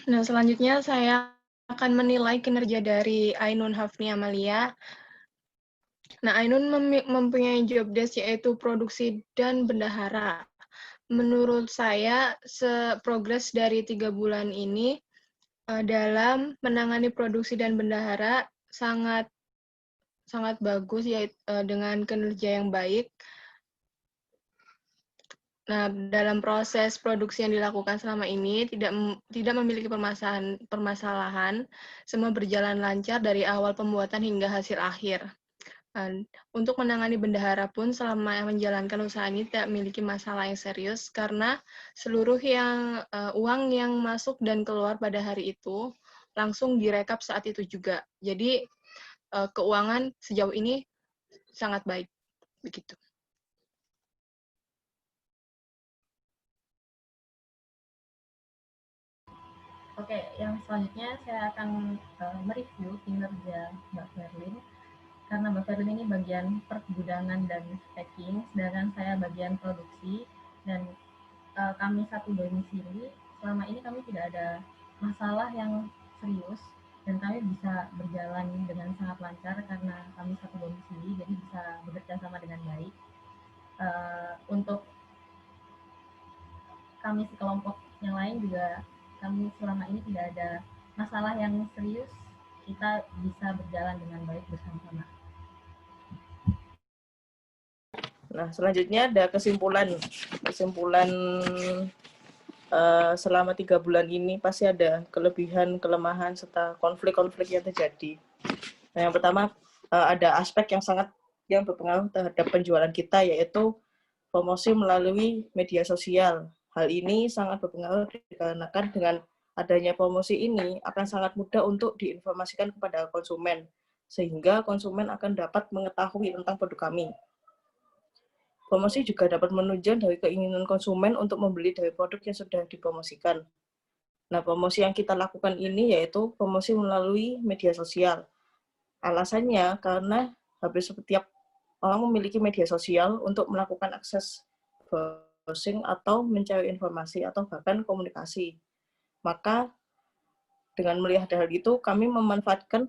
Nah, selanjutnya saya akan menilai kinerja dari Ainun Hafni Amalia. Nah, Ainun mempunyai job desk yaitu produksi dan bendahara. Menurut saya, progres dari 3 bulan ini dalam menangani produksi dan bendahara sangat sangat bagus, yaitu dengan kinerja yang baik. Nah, dalam proses produksi yang dilakukan selama ini tidak memiliki permasalahan, semua berjalan lancar dari awal pembuatan hingga hasil akhir. Untuk menangani bendahara pun selama menjalankan usaha ini tidak memiliki masalah yang serius karena seluruh uang yang masuk dan keluar pada hari itu langsung direkap saat itu juga. Jadi keuangan sejauh ini sangat baik, begitu. Oke, yang selanjutnya saya akan mereview kinerja Mbak Verlin. Karena Mbak Verlin ini bagian pergudangan dan packing, sedangkan saya bagian produksi, dan kami satu domisili. Selama ini kami tidak ada masalah yang serius, dan kami bisa berjalan dengan sangat lancar karena kami satu domisili, jadi bisa bekerja sama dengan baik. Untuk kami sekelompok yang lain juga, kami selama ini tidak ada masalah yang serius, kita bisa berjalan dengan baik bersama-sama. Nah, selanjutnya ada kesimpulan selama 3 bulan ini pasti ada kelebihan, kelemahan, serta konflik-konflik yang terjadi. Nah, yang pertama ada aspek yang berpengaruh terhadap penjualan kita, yaitu promosi melalui media sosial. Hal ini sangat berpengaruh dikarenakan dengan adanya promosi ini akan sangat mudah untuk diinformasikan kepada konsumen, sehingga konsumen akan dapat mengetahui tentang produk kami. Promosi juga dapat menunjang dari keinginan konsumen untuk membeli dari produk yang sudah dipromosikan. Nah, promosi yang kita lakukan ini yaitu promosi melalui media sosial. Alasannya karena hampir setiap orang memiliki media sosial untuk melakukan akses browsing atau mencari informasi atau bahkan komunikasi. Maka dengan melihat hal itu, kami memanfaatkan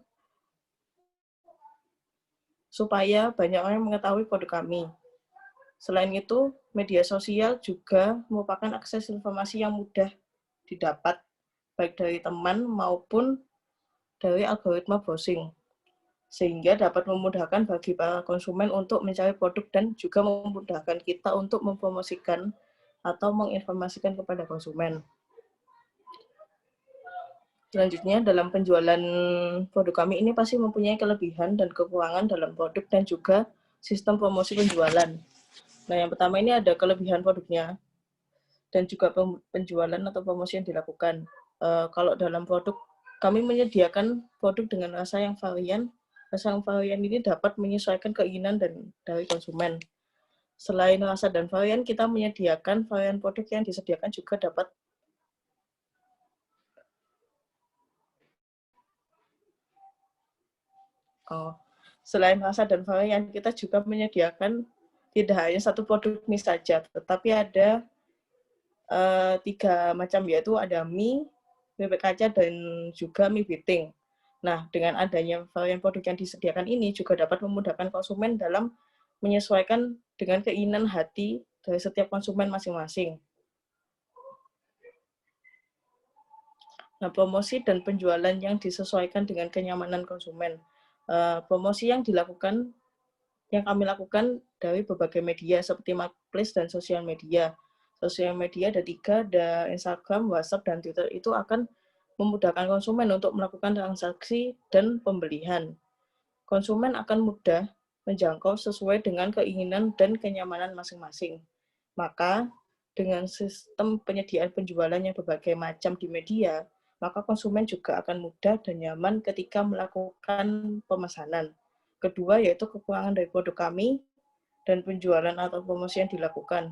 supaya banyak orang mengetahui produk kami. Selain itu, media sosial juga merupakan akses informasi yang mudah didapat, baik dari teman maupun dari algoritma browsing, sehingga dapat memudahkan bagi para konsumen untuk mencari produk dan juga memudahkan kita untuk mempromosikan atau menginformasikan kepada konsumen. Selanjutnya, dalam penjualan produk kami ini pasti mempunyai kelebihan dan kekurangan dalam produk dan juga sistem promosi penjualan. Nah, yang pertama ini ada kelebihan produknya dan juga penjualan atau promosi yang dilakukan. Kalau dalam produk, kami menyediakan produk dengan rasa yang varian. Rasa yang varian ini dapat menyesuaikan keinginan dari konsumen. Selain rasa dan varian, kita menyediakan varian produk yang disediakan juga dapat selain rasa dan varian, kita juga menyediakan tidak hanya satu produk mie saja, tetapi ada 3 macam, yaitu ada mie, bebek kaca, dan juga mie biting. Nah, dengan adanya varian produk yang disediakan ini juga dapat memudahkan konsumen dalam menyesuaikan dengan keinginan hati dari setiap konsumen masing-masing. Nah, promosi dan penjualan yang disesuaikan dengan kenyamanan konsumen. Promosi yang kami lakukan dari berbagai media seperti marketplace dan sosial media. Sosial media ada 3, ada Instagram, WhatsApp, dan Twitter. Itu akan memudahkan konsumen untuk melakukan transaksi dan pembelian. Konsumen akan mudah menjangkau sesuai dengan keinginan dan kenyamanan masing-masing. Maka, dengan sistem penyediaan penjualan yang berbagai macam di media, maka konsumen juga akan mudah dan nyaman ketika melakukan pemesanan. Kedua, yaitu kekurangan dari produk kami dan penjualan atau promosi yang dilakukan.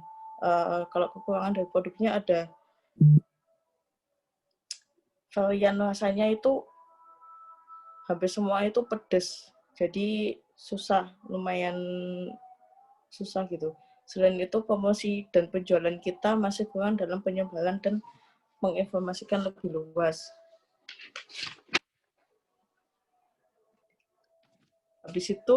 Kalau kekurangan dari produknya ada varian rasanya itu hampir semua itu pedas, jadi lumayan susah gitu. Selain itu, promosi dan penjualan kita masih kurang dalam penyebaran dan menginformasikan lebih luas. Habis itu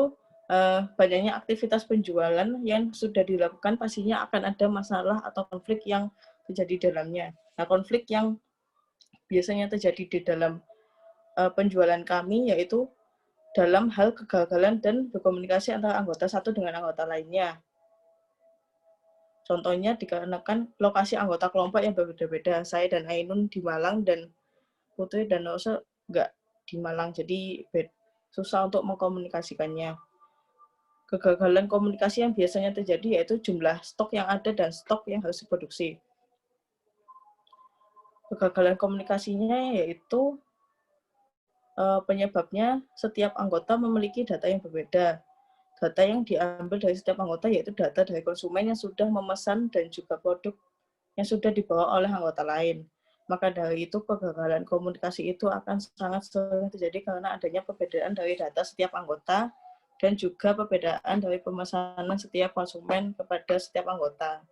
banyaknya aktivitas penjualan yang sudah dilakukan pastinya akan ada masalah atau konflik yang terjadi di dalamnya. Nah, konflik yang biasanya terjadi di dalam penjualan kami yaitu dalam hal kegagalan dan berkomunikasi antara anggota satu dengan anggota lainnya. Contohnya dikarenakan lokasi anggota kelompok yang berbeda-beda. Saya dan Ainun di Malang dan Putri dan Rosa nggak di Malang, jadi susah untuk mengkomunikasikannya. Kegagalan komunikasi yang biasanya terjadi yaitu jumlah stok yang ada dan stok yang harus diproduksi. Kegagalan komunikasinya yaitu penyebabnya setiap anggota memiliki data yang berbeda. Data yang diambil dari setiap anggota yaitu data dari konsumen yang sudah memesan dan juga produk yang sudah dibawa oleh anggota lain. Maka dari itu kegagalan komunikasi itu akan sangat sering terjadi karena adanya perbedaan dari data setiap anggota dan juga perbedaan dari pemesanan setiap konsumen kepada setiap anggota.